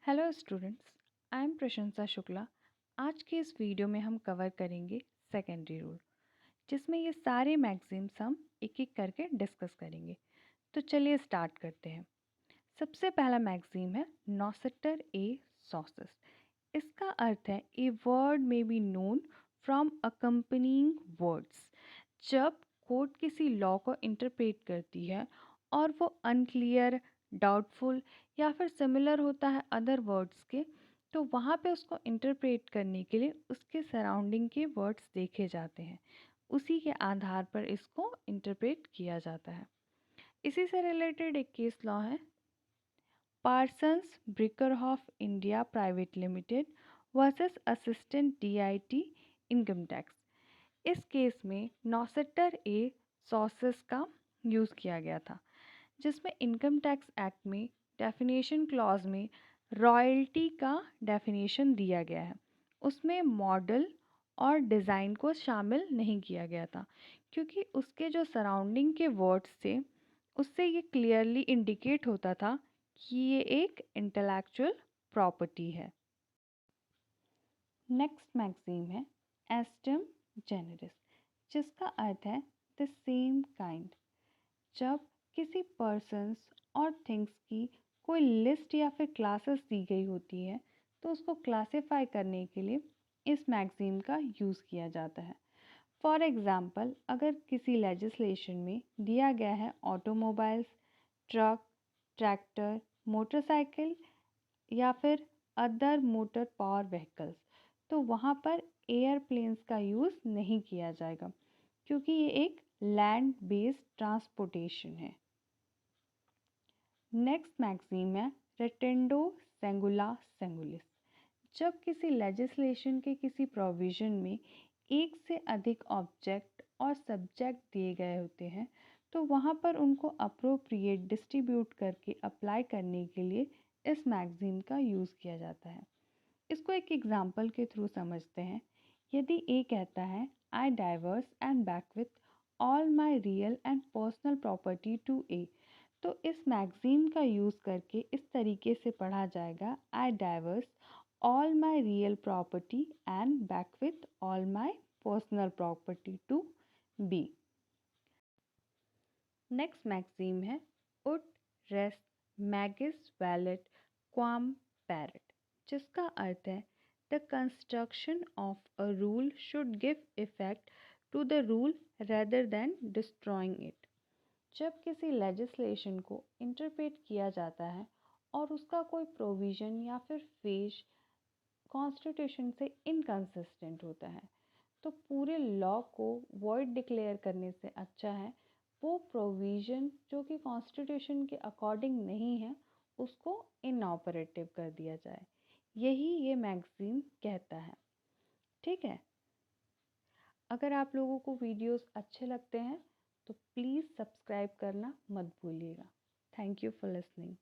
Hello students, I am प्रशंसा शुक्ला। आज के इस वीडियो में हम कवर करेंगे सेकेंडरी रूल, जिसमें ये सारे मैगजीम्स हम एक एक करके डिस्कस करेंगे। तो चलिए स्टार्ट करते हैं। सबसे पहला मैगजीम है नॉसेटर ए सॉसेस। इसका अर्थ है a word may be known from accompanying words. जब कोर्ट किसी लॉ को इंटरप्रेट करती है और वो अनक्लियर, डाउटफुल या फिर सिमिलर होता है अदर वर्ड्स के, तो वहाँ पे उसको इंटरप्रेट करने के लिए उसके सराउंडिंग के वर्ड्स देखे जाते हैं। उसी के आधार पर इसको इंटरप्रेट किया जाता है। इसी से रिलेटेड एक केस लॉ है Parsons Brinckerhoff India private limited versus assistant DIT income tax. इस केस में नॉसेटर ए सॉसेस का यूज़ किया गया था, जिसमें इनकम टैक्स एक्ट में डेफिनेशन क्लॉज में रॉयल्टी का डेफिनेशन दिया गया है। उसमें मॉडल और डिज़ाइन को शामिल नहीं किया गया था, क्योंकि उसके जो सराउंडिंग के वर्ड्स थे उससे ये क्लियरली इंडिकेट होता था कि ये एक इंटेलेक्चुअल प्रॉपर्टी है। नेक्स्ट मैगजीम है एस्टम जेनेरिस, जिसका अर्थ है द सेम काइंड। जब किसी पर्सन्स और थिंग्स की कोई लिस्ट या फिर क्लासेस दी गई होती है, तो उसको क्लासिफाई करने के लिए इस मैगजीम का यूज़ किया जाता है। फॉर एग्ज़ाम्पल, अगर किसी लेजिस्लेशन में दिया गया है ऑटोमोबाइल्स, ट्रक, ट्रैक्टर, मोटरसाइकिल या फिर अदर मोटर पावर व्हीकल्स, तो वहाँ पर एयरप्लेन्स का यूज़ नहीं किया जाएगा, क्योंकि ये एक लैंड बेस्ड ट्रांसपोर्टेशन है। नेक्स्ट मैगजीम है रेटेंडो सेंगुला सेंगुलिस। जब किसी लेजिस्लेशन के किसी प्रोविज़न में एक से अधिक ऑब्जेक्ट और सब्जेक्ट दिए गए होते हैं, तो वहाँ पर उनको अप्रोप्रिएट डिस्ट्रीब्यूट करके अप्लाई करने के लिए इस मैगजीम का यूज़ किया जाता है। इसको एक एग्जाम्पल के थ्रू समझते हैं। यदि ए कहता है I devise and bequeath all my real and personal property to A, तो इस मैगजीम का यूज़ करके इस तरीके से पढ़ा जाएगा आई diverse all my real property and back with all my personal property to B. Next maxim है ut res magis valet quam paret, जिसका अर्थ है the construction of a rule should give effect to the rule rather than destroying it. जब किसी legislation को interpret किया जाता है और उसका कोई प्रोविज़न या फिर फेज कॉन्स्टिट्यूशन से इनकंसिस्टेंट होता है, तो पूरे लॉ को वॉइड डिक्लेयर करने से अच्छा है वो प्रोविज़न जो कि कॉन्स्टिट्यूशन के अकॉर्डिंग नहीं है उसको इनऑपरेटिव कर दिया जाए। यही ये मैगजीन कहता है। ठीक है, अगर आप लोगों को वीडियोस अच्छे लगते हैं तो प्लीज़ सब्सक्राइब करना मत भूलिएगा। Thank you for listening.